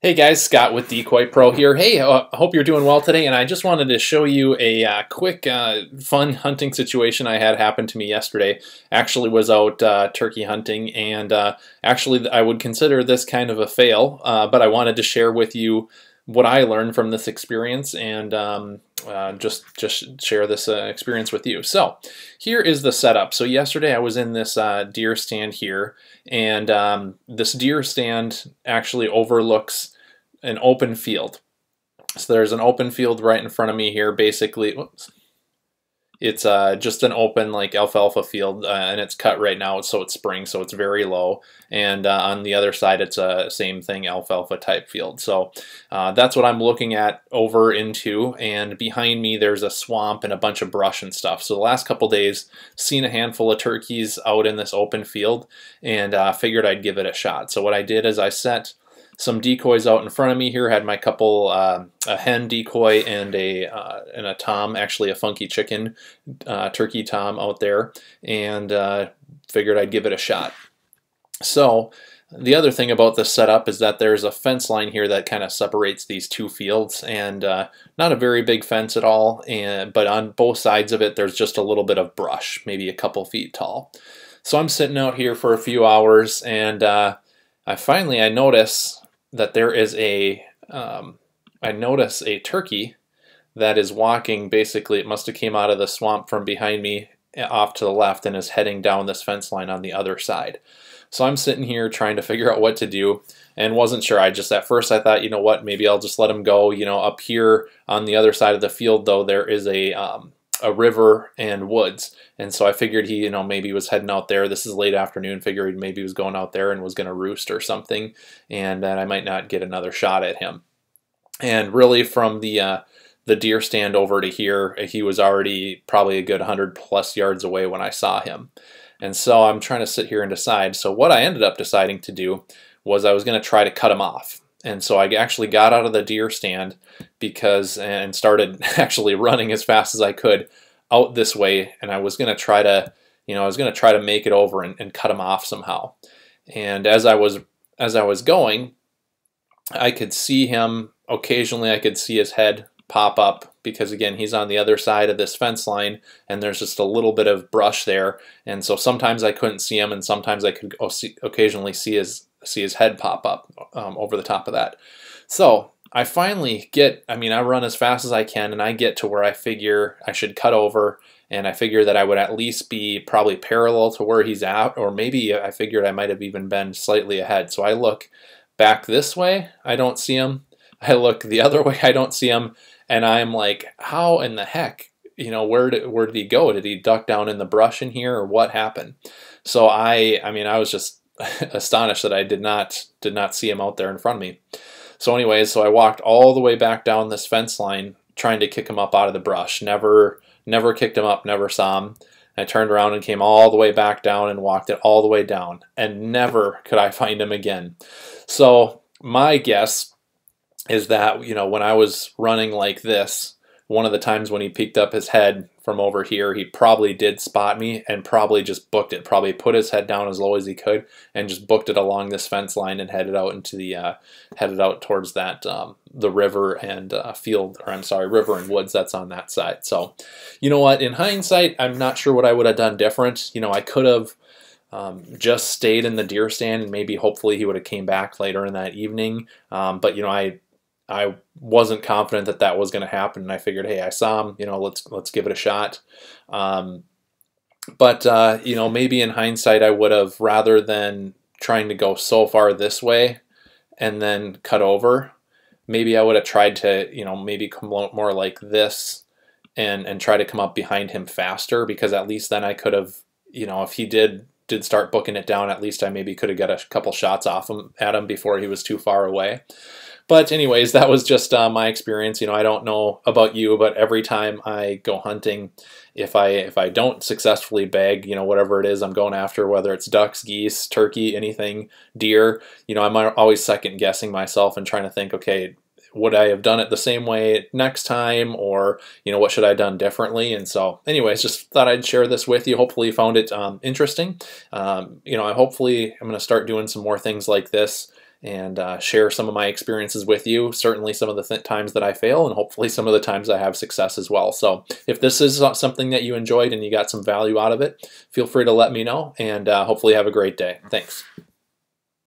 Hey guys, Scott with DecoyPro here. Hey, I hope you're doing well today, and I just wanted to show you a quick fun hunting situation I had happen to me yesterday. Actually was out turkey hunting, and actually I would consider this kind of a fail, but I wanted to share with you what I learned from this experience and just share this experience with you. So here is the setup. So yesterday I was in this deer stand here, and this deer stand actually overlooks an open field. So there's an open field right in front of me here. Basically, whoops, it's just an open like alfalfa field, and it's cut right now, so it's spring, so it's very low. And on the other side, it's a same thing, alfalfa type field. So that's what I'm looking at over into. And behind me, there's a swamp and a bunch of brush and stuff. So the last couple days, seen a handful of turkeys out in this open field, and figured I'd give it a shot. So what I did is I set some decoys out in front of me here. Had my couple a hen decoy and a tom, actually a funky chicken turkey tom out there, and figured I'd give it a shot. So the other thing about this setup is that there's a fence line here that kind of separates these two fields, and not a very big fence at all, but on both sides of it there's just a little bit of brush, maybe a couple feet tall. So I'm sitting out here for a few hours, and I notice that there is I notice a turkey that is walking. Basically, it must have came out of the swamp from behind me off to the left and is heading down this fence line on the other side. So I'm sitting here trying to figure out what to do and wasn't sure. At first I thought, you know what, maybe I'll just let him go. You know, up here on the other side of the field though, there is a river and woods, and so I figured he, maybe was heading out there. This is late afternoon. Figured maybe he was going out there and was going to roost or something, and that I might not get another shot at him. And really, from the deer stand over to here, he was already probably a good 100+ yards away when I saw him. And so I'm trying to sit here and decide. So what I ended up deciding to do was I was going to try to cut him off. And so I actually got out of the deer stand and started actually running as fast as I could out this way, and I was going to try to, make it over and cut him off somehow. And as I was going, I could see him occasionally. I could see his head pop up because again, he's on the other side of this fence line, and there's just a little bit of brush there. And so sometimes I couldn't see him, and sometimes I could occasionally see his head pop up over the top of that. So I finally I run as fast as I can, and I get to where I figure I should cut over, and I figure that I would at least be probably parallel to where he's at, or maybe I figured I might have even been slightly ahead. So I look back this way, I don't see him. I look the other way, I don't see him, and I'm like, how in the heck? Where did he go? Did he duck down in the brush in here, or what happened? So I was just astonished that I did not see him out there in front of me. So anyways, so I walked all the way back down this fence line trying to kick him up out of the brush. Never kicked him up, never saw him. I turned around and came all the way back down and walked it all the way down, and never could I find him again. So my guess is that, when I was running like this, one of the times when he peeked up his head from over here, he probably did spot me and probably just booked it. Probably put his head down as low as he could and just booked it along this fence line and headed out into the headed out towards that the river and river and woods that's on that side. So, you know what? In hindsight, I'm not sure what I would have done different. I could have just stayed in the deer stand, and maybe hopefully he would have came back later in that evening. But I wasn't confident that that was going to happen, and I figured, hey, I saw him, let's give it a shot. But maybe in hindsight, I would have, rather than trying to go so far this way and then cut over, maybe I would have tried to, maybe come out more like this and try to come up behind him faster, because at least then I could have, if he did start booking it down, at least I maybe could have got a couple shots off him at him before he was too far away. But anyways, that was just my experience. I don't know about you, but every time I go hunting, if I don't successfully bag, whatever it is I'm going after, whether it's ducks, geese, turkey, anything, deer, I'm always second guessing myself and trying to think, okay, would I have done it the same way next time, or what should I have done differently? And so anyways, just thought I'd share this with you. Hopefully you found it interesting. Hopefully I'm going to start doing some more things like this and share some of my experiences with you. Certainly some of the times that I fail, and hopefully some of the times I have success as well. So if this is something that you enjoyed and you got some value out of it, feel free to let me know, and hopefully have a great day. Thanks.